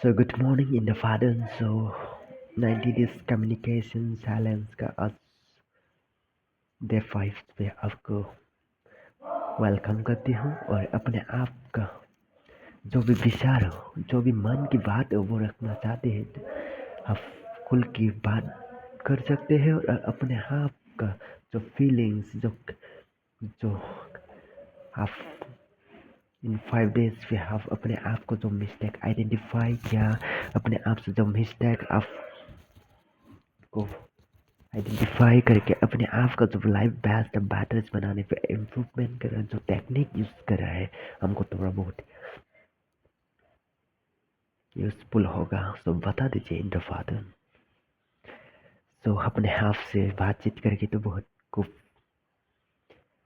So good morning in the Father. So 90 days communication silence का आज day 5 पे आपको वेलकम करती हूँ और अपने आप का जो भी विचार हो, जो भी मन की बात हो वो रखना चाहते हैं तो आप खुल की बात कर सकते हैं और अपने आप का जो फीलिंग्स जो आप इन 5 डेज पे आप अपने आप को जो मिस्टेक आइडेंटिफाई किया, अपने आप से जो मिस्टेक आपको आइडेंटिफाई करके अपने आप का जो लाइफ बेस्ट बैटर्स बनाने पे इम्प्रूवमेंट कर जो टेक्निक यूज कर रहा है हमको थोड़ा बहुत यूजफुल होगा। सो बता दीजिए इन द फादर। सो अपने आप से बातचीत करके तो बहुत खूब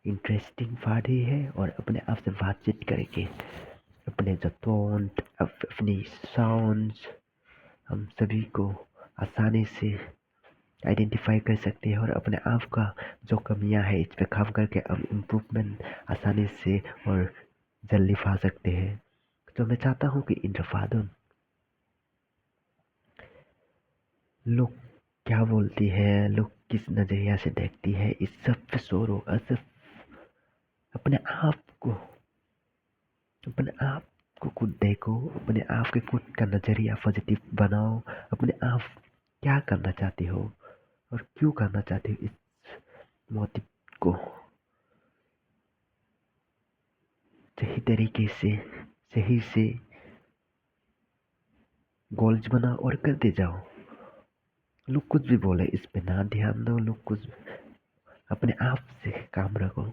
इंटरेस्टिंग पार्ट ही है और अपने आप से बातचीत करके अपने जो टोन अपनी साउंड्स हम सभी को आसानी से आइडेंटिफाई कर सकते हैं और अपने आप का जो कमियां है इस पे काम करके हम इम्प्रूवमेंट आसानी से और जल्दी पा सकते हैं। तो मैं चाहता हूँ कि इन फादर लोग क्या बोलती है, लोग किस नज़रिया से देखती है, इस सब पे शोर होगा। सिर्फ अपने आप को अपने आप को खुद देखो, अपने आप के खुद का नज़रिया पॉजिटिव बनाओ। अपने आप क्या करना चाहते हो और क्यों करना चाहते हो, इस मोटिव को सही तरीके से सही से गोल्स बनाओ और करते जाओ। लोग कुछ भी बोले इस पे ना ध्यान दो, लोग कुछ अपने आप से काम रखो।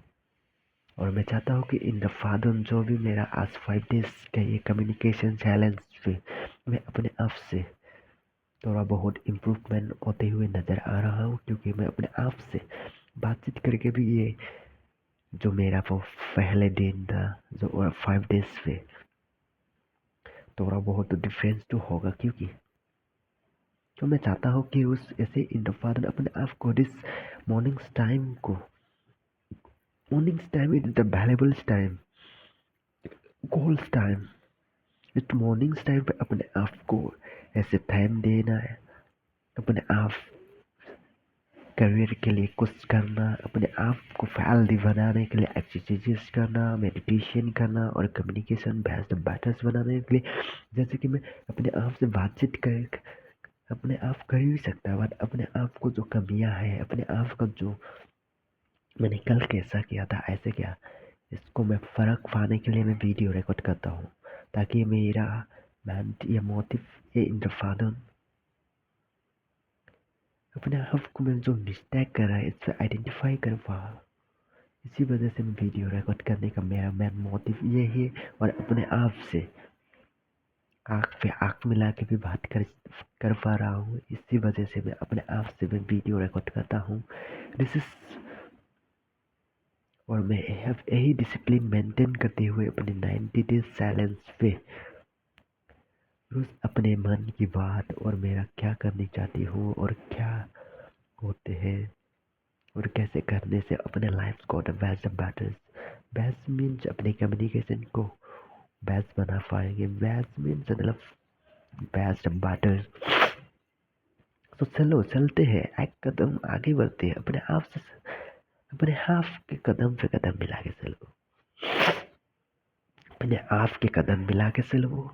और मैं चाहता हूँ कि इन द फादर जो भी मेरा आज 5 डेज का ये कम्युनिकेशन चैलेंज पे मैं अपने आप से थोड़ा बहुत इम्प्रूवमेंट होते हुए नज़र आ रहा हूँ, क्योंकि मैं अपने आप से बातचीत करके भी ये जो मेरा वो पहले दिन था जो 5 डेज पे थोड़ा बहुत डिफरेंस तो होगा। क्योंकि तो मैं चाहता हूँ कि उस ऐसे इन द फादर अपने आप को दिस मॉर्निंग्स टाइम को mornings time is the valuable time, goals time. इस मॉर्निंग्स टाइम पे अपने आप को ऐसे टाइम देना है, अपने आप करियर के लिए कुछ करना, अपने आप को हेल्दी बनाने के लिए एक्सरसाइजेस करना, मेडिटेशन करना और कम्युनिकेशन बेस्ट बैटर्स बनाने के लिए। जैसे कि मैं अपने आप से बातचीत कर अपने आप कर ही सकता है, बट अपने आप को जो कमियां हैं, अपने आप का जो मैंने कल कैसा किया था ऐसे क्या, इसको मैं फ़र्क पाने के लिए मैं वीडियो रिकॉर्ड करता हूँ, ताकि मेरा मैन या मोटिव ये इन द फादर अपने आप को मैं जो मिस्टेक कर रहा है इससे आइडेंटिफाई कर पा। इसी वजह से मैं वीडियो रिकॉर्ड करने का मेरा मेन मोटिव ये है। और अपने आप से आँख पे आँख मिला के भी बात कर पा रहा हूँ। इसी वजह से मैं अपने आप से मैं वीडियो रिकॉर्ड करता हूँ। दिस इज और मैं यही डिसिप्लिन मेंटेन करते हुए अपने 90 डेज साइलेंस पे रोज अपने मन की बात और मेरा क्या करनी चाहती हूँ और क्या होते हैं और कैसे करने से अपने लाइफ को बेस्ट बैटर्स बेस्ट मीन्स अपने कम्युनिकेशन को बेस्ट बना पाएंगे। बेस्ट मीन्स मतलब बेस्ट बैटर्स। तो चलो चलते हैं, एक कदम आगे बढ़ते हैं, अपने आप से अपने हाथ के कदम पे कदम मिला के चलो, अपने आप के कदम मिला के चलो,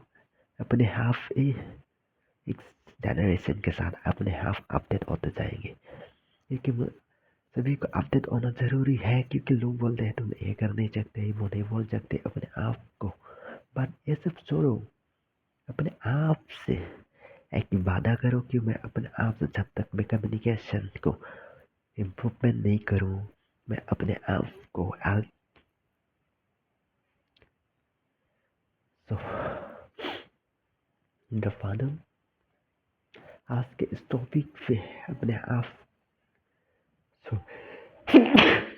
अपने हाफ एक जनरेशन के साथ अपने हाफ अपडेट होते जाएंगे। क्योंकि सभी को अपडेट होना जरूरी है, क्योंकि लोग बोलते हैं तुम ये कर नहीं सकते, वो नहीं बोल सकते अपने आप को। बट ये सब छोड़ो, अपने आप से एक वादा करो कि मैं अपने आप से जब तक मैं कम्युनिकेशन को इम्प्रूवमेंट नहीं करूँ, मैं अपने आप को तो द फादर आज के इस टॉपिक पे अपने आप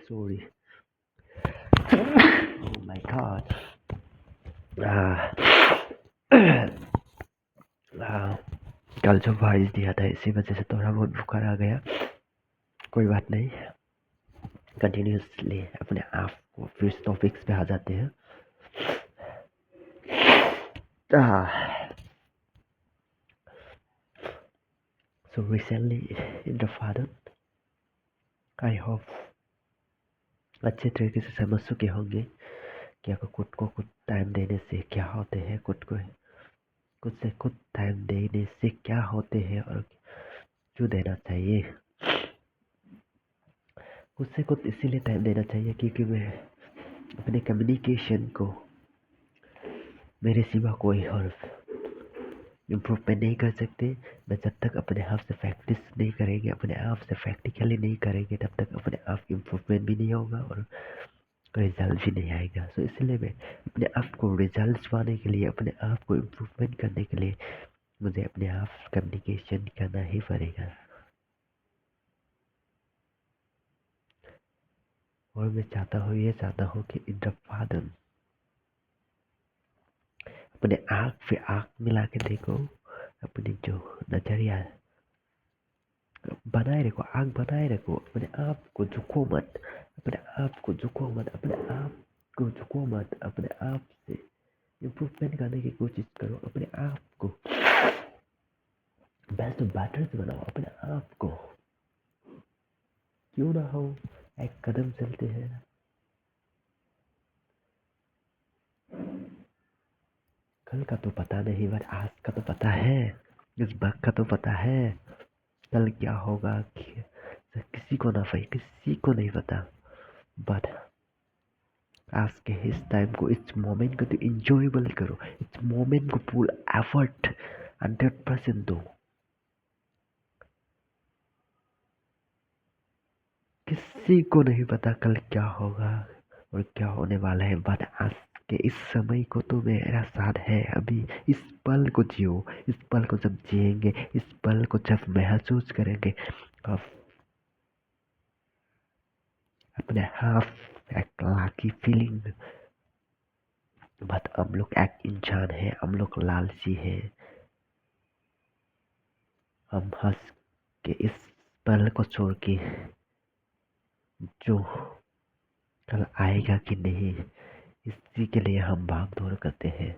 सॉरी ओह माय गॉड कल जो वॉइस दिया था इसी वजह से थोड़ा बहुत बुखार आ गया। कोई बात नहीं, कंटिन्यूसली अपने आप को फिर टॉपिक्स पे आ जाते हैं। So recently in the father, I hope अच्छे तरीके से समझ चुके होंगे कि आपको खुद को खुद टाइम देने से क्या होते हैं, खुद से खुद टाइम देने से क्या होते हैं और क्यों देना चाहिए। खुद से खुद इसीलिए टाइम देना चाहिए क्योंकि मैं अपने कम्युनिकेशन को मेरे सिवा कोई और इम्प्रूवमेंट नहीं कर सकते। मैं जब तक अपने आप से प्रैक्टिस नहीं करेंगे, अपने आप से प्रैक्टिकली नहीं करेंगे, तब तक अपने आप इम्प्रूवमेंट भी नहीं होगा और रिजल्ट भी नहीं आएगा। सो इसलिए मैं अपने आप को रिजल्ट पाने के लिए, अपने आप को इम्प्रूवमेंट करने के लिए मुझे अपने आप कम्युनिकेशन करना ही पड़ेगा। और मैं ये चाहता हूँ कि इन द फादर अपने आँख पे आँख मिला के देखो, अपनी जो नजरिया बनाए रखो, आँख बनाए रखो, अपने आप को झुको मत, अपने आप को झुको मत, अपने आप को झुको मत, अपने आप से इम्प्रूवमेंट करने की कोशिश करो, अपने आप को बेस्ट बैटर्स बनाओ, अपने आप को क्यों ना हो एक कदम चलते हैं। कल का तो पता नहीं, बट आज का तो पता है, इस वक्त का तो पता है, कल क्या होगा किसी को ना भाई, किसी को नहीं पता। बट आज के इस टाइम को, इस मोमेंट को तो इंजॉयबल करो, इस मोमेंट को फुल एफर्ट 100% दो। किसी को नहीं पता कल क्या होगा और क्या होने वाला है, बट आज के इस समय को तो मेरा साथ है। अभी इस पल को जियो, इस पल को जब जिएंगे, इस पल को जब महसूस करेंगे, अब अपने हाथ एक लाकी फीलिंग। बट हम लोग एक इंसान है, हम लोग लालची है, हम हंस के इस पल को छोड़ के जो कल आएगा कि नहीं, इसी के लिए हम भाग दौड़ करते हैं।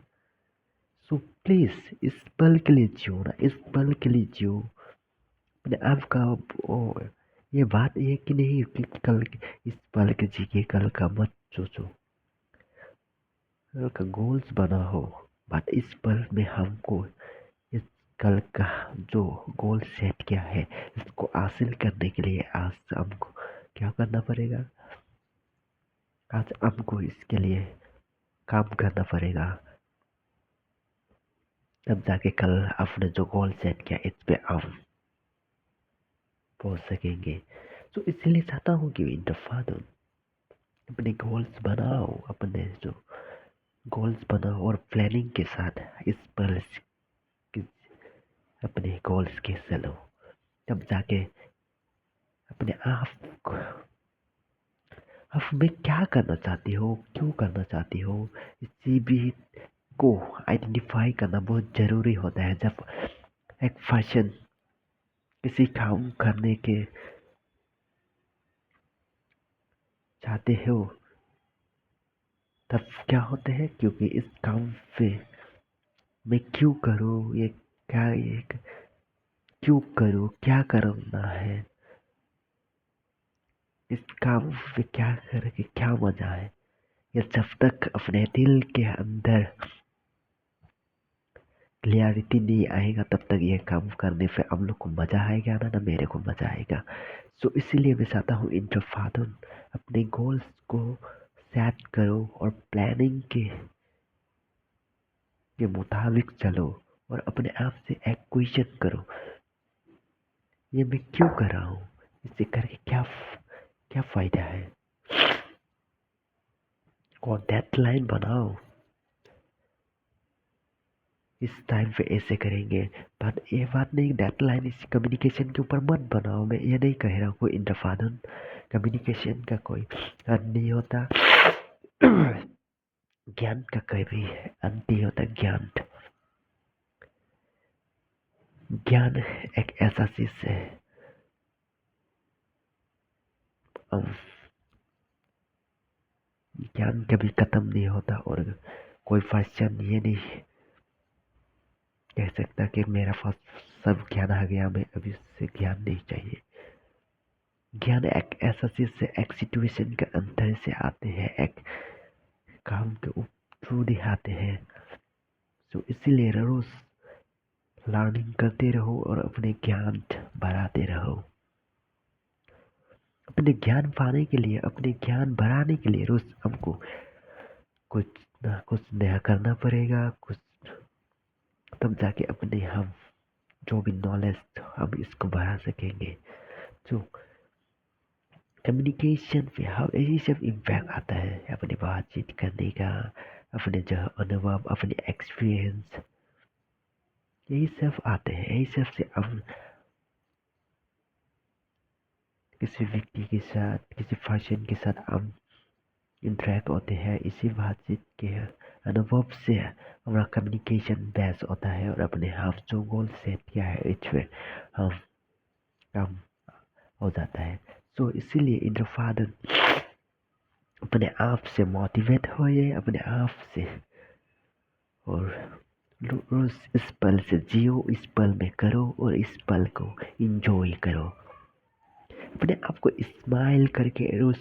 सो प्लीज इस पल के लिए जियो ना, इस पल के लिए जियो। अपने आप का ओ, ये बात ये कि नहीं कि कल इस पल के जिए, कल का मत सोचो, कल का गोल्स बना हो। बट इस पल में हमको इस कल का जो गोल सेट किया है, इसको हासिल करने के लिए आज हमको क्या करना पड़ेगा, आज हमको इसके लिए काम करना पड़ेगा। तब जाके कल आपने जो गोल सेट किया इस पे हम पहुंच सकेंगे। तो इसलिए चाहता हूँ कि इन द फादर अपने गोल्स बनाओ, अपने जो गोल्स बनाओ और प्लानिंग के साथ इस पर अपने गोल्स के चलो। तब जाके अपने आप को, आप में क्या करना चाहती हो, क्यों करना चाहती हो, इसी भी को आइडेंटिफाई करना बहुत जरूरी होता है। जब एक पर्सन किसी काम करने के चाहते हो, तब क्या होते हैं, क्योंकि इस काम पे मैं क्यों करूँ, ये क्यों करूँ, क्या करना है, इस काम पे क्या करके क्या मजा है। ये जब तक अपने दिल के अंदर क्लियरिटी नहीं आएगा, तब तक ये काम करने पे हम लोग को मजा आएगा ना मेरे को मजा आएगा। सो इसीलिए मैं चाहता हूँ इन फादर अपने गोल्स को सेट करो और प्लानिंग के मुताबिक चलो और अपने आप से एक क्वेश्चन करो, ये मैं क्यों कर रहा हूँ, इससे करके क्या क्या फायदा है। और डेडलाइन बनाओ, इस टाइम पे ऐसे करेंगे। बट ये बात नहीं, डेडलाइन इस कम्युनिकेशन के ऊपर मत बनाओ। मैं ये नहीं कह रहा हूँ कोई इंटरफादन कम्युनिकेशन का कोई अंत नहीं होता। ज्ञान का कभी अंत नहीं होता। ज्ञान एक ऐसा चीज है, ज्ञान कभी खत्म नहीं होता। और कोई पर्सन ये नहीं कह सकता कि मेरा पास सब ज्ञान आ गया, मैं अभी से ज्ञान नहीं चाहिए। ज्ञान एक ऐसा चीज है, एक सिचुएशन के अंदर से आते हैं, एक काम के थ्रू दिखाते हैं। तो इसीलिए रोज लर्निंग करते रहो और अपने ज्ञान बढ़ाते रहो। अपने ज्ञान पाने के लिए, अपने ज्ञान बढ़ाने के लिए रोज हमको कुछ ना कुछ नया करना पड़ेगा, कुछ तब जाके अपने हम जो भी नॉलेज हम इसको बढ़ा सकेंगे। जो कम्युनिकेशन पे हम यही सब इम्पैक्ट आता है, अपने बातचीत करने का, अपने जो अनुभव, अपने एक्सपीरियंस, यही सब आते हैं। यही सब से हम किसी व्यक्ति के साथ, किसी पर्सन के साथ हम इंटरेक्ट होते हैं। इसी बातचीत के अनुभव से हमारा कम्युनिकेशन बेस होता है और अपने आप जो गोल सेट किया है इस पे हम काम हो जाता है। तो इसीलिए इन फादर अपने आप से मोटिवेट होइए, अपने आप से, और रोज इस पल से जियो, इस पल में करो और इस पल को इंजॉय करो। अपने आप को स्माइल करके रोज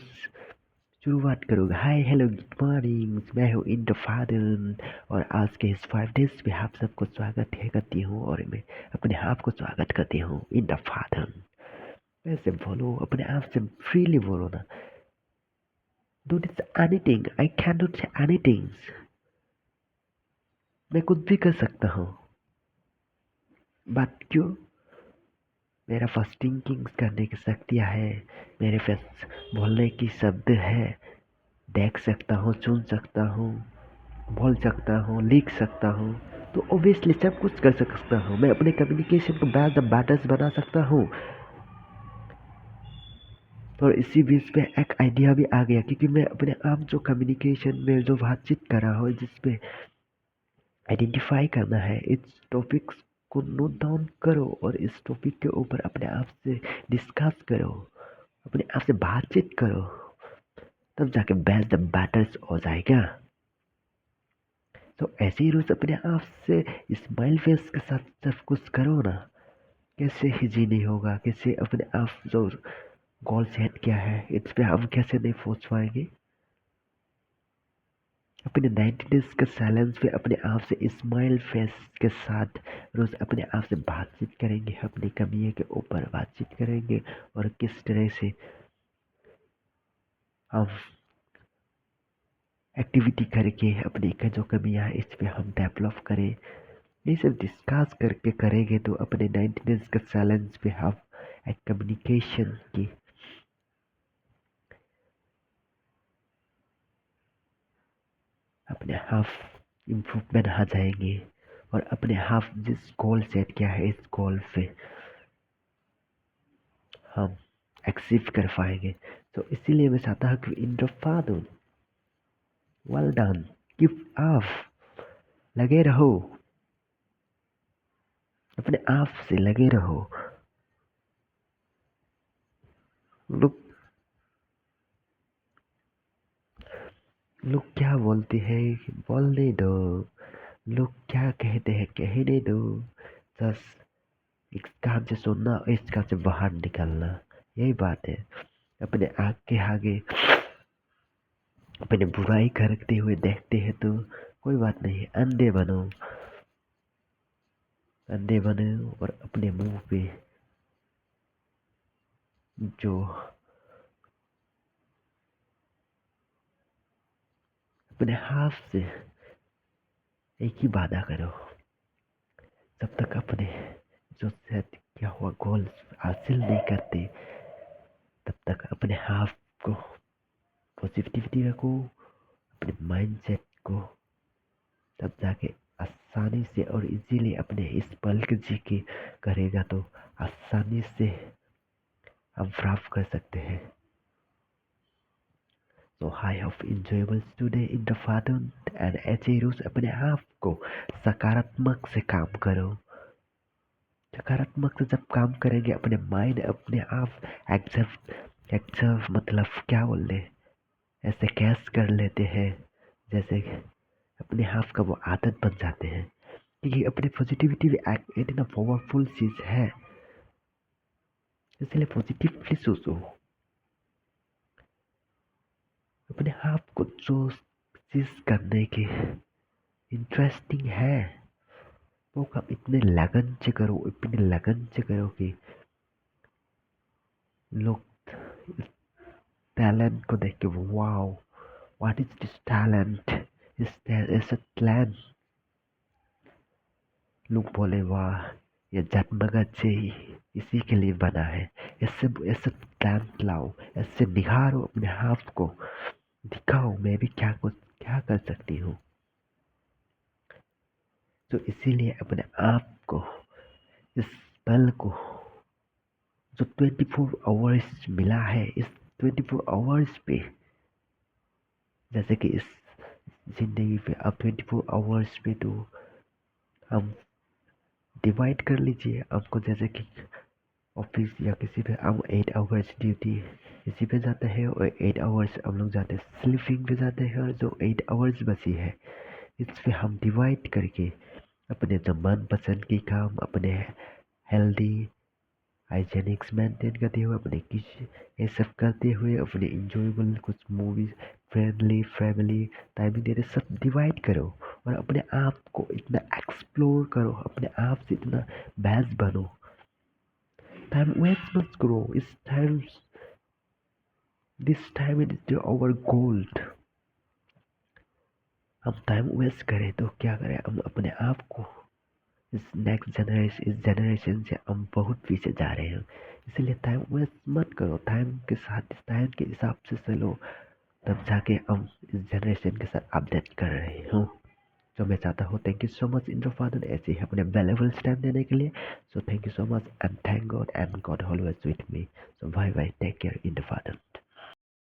शुरुआत करो। हाय हेलो गुड मॉर्निंग, मैं हूँ इन द फादर और आज के इस 5 डेज पे आप सबको स्वागत है करती हूँ और मैं अपने आप को स्वागत करती हूँ इन द फादर। ऐसे बोलो, अपने आप से फ्रीली बोलो ना। Don't say anything, I can not say anything, मैं कुछ भी कर सकता हूँ, बट क्यों, मेरा पास थिंकिंग करने की शक्तियाँ है, मेरे पास बोलने की शब्द है, देख सकता हूँ, सुन सकता हूँ, बोल सकता हूँ, लिख सकता हूँ, तो ऑब्वियसली सब कुछ कर सकता हूँ। मैं अपने कम्युनिकेशन को बेटर बना सकता हूँ। और इसी बीच पे एक आइडिया भी आ गया, क्योंकि मैं अपने आप जो कम्युनिकेशन में जो बातचीत कर रहा हूँ, जिसपे आइडेंटिफाई करना है, इस टॉपिक को नोट डाउन करो और इस टॉपिक के ऊपर अपने आप से डिस्कस करो, अपने आप से बातचीत करो, तब जाके बेस्ट बैटर्स हो जाएगा। तो ऐसे ही रोज अपने आप से स्माइल फेस के साथ सब कुछ करो ना। कैसे हिजी नहीं होगा, कैसे अपने आप जो गोल सेट किया है इस पे हम कैसे नहीं पहुंच पाएंगे। अपने 90 डेज के चैलेंज पे अपने आप से स्माइल फेस के साथ रोज अपने आप से बातचीत करेंगे, अपनी कमियों के ऊपर बातचीत करेंगे और किस तरह से हम एक्टिविटी करके अपनी जो कमियां है इस पे हम डेवलप करें। ये सब डिस्कस करके करेंगे तो अपने 90 डेज के चैलेंज पे हम एक कम्युनिकेशन की अपने हाफ इम्प्रूवमेंट आ जाएंगे और अपने हाफ जिस गोल सेट किया है इस गोल पे हम अचीव कर पाएंगे। तो इसीलिए मैं चाहता हूँ कि in the father, well done, keep up, लगे रहो, अपने आप से लगे रहो। लोग लोग क्या बोलते हैं बोलने दो, लोग क्या कहते हैं कहने दो, बस इस काम से सुनना और इस काम से बाहर निकलना, यही बात है। अपने आग के आगे अपने बुराई करते हुए देखते हैं तो कोई बात नहीं, अंधे बनो, अंधे बनो और अपने मुंह पे जो अपने हाथ से एक ही वादा करो, जब तक अपने जो सेट किया हुआ गोल हासिल नहीं करते तब तक अपने हाथ को पॉजिटिविटी रखो, अपने माइंडसेट को, तब जाके आसानी से और इजीली अपने इस पल के जी के करेगा तो आसानी से हम प्राप्त कर सकते हैं। So I hope enjoyable today in the father and ऐसे रोज अपने आप को सकारात्मक से काम करो। सकारात्मक से जब काम करेंगे अपने माइंड अपने आप एक्सेप्ट एक्सेप्ट मतलब क्या बोल रहे, ऐसे कैश कर लेते हैं, जैसे अपने आप का वो आदत बन जाते हैं ये अपने पॉजिटिविटी एक इतना पावरफुल चीज है, इसलिए पॉजिटिवली सोचो। अपने आप को जो चीज करने की इंटरेस्टिंग है वो काम इतने लगन से करो, इतने लगन से करो कि लोग टैलेंट को देख के wow, what is this talent, is a talent. लोग बोले वाह, ये जन्मगत से ही इसी के लिए बना है। ऐसे ऐसे टैलेंट लाओ, ऐसे निखारो अपने आप को, दिखाओ मैं भी क्या कर सकती हूँ। तो इसीलिए अपने आप को, इस पल को, जो 24 आवर्स मिला है, इस 24 आवर्स पे, जैसे कि इस जिंदगी पे अब 24 आवर्स पे तो हम डिवाइड कर लीजिए। आपको जैसे कि ऑफिस या किसी पे हम 8 आवर्स ड्यूटी इसी पे जाते हैं और 8 आवर्स हम लोग जाते हैं स्लीपिंग पे जाते हैं, और जो 8 आवर्स बची है इस पे हम डिवाइड करके अपने जो मनपसंद की काम, अपने हेल्दी हाइजेनिक्स मेंटेन करते हुए, अपने किस ये सब करते हुए, अपने इंजॉयबल कुछ मूवीज, फ्रेंडली फैमिली टाइमिंग देते सब डिवाइड करो और अपने आप को इतना एक्सप्लोर करो, अपने आप से इतना बेस्ट बनो। टाइम वेस्ट मत करो। इस time, this time is our gold. हम टाइम वेस्ट करें तो क्या करें, हम अपने आप को इस जनरेशन से हम बहुत पीछे जा रहे हैं। इसलिए टाइम वेस्ट मत करो, टाइम के साथ टाइम के हिसाब से चलो, तब जाके हम इस जनरेशन के साथ अपडेट कर रहे हो। तो मैं चाहता हूँ, थैंक यू सो मच इंद्रफादन ऐसे ही अपने वैल्यूबल टाइम देने के लिए। So thank you so much and thank God and God always with me. So bye bye, take care इंद्रफादन।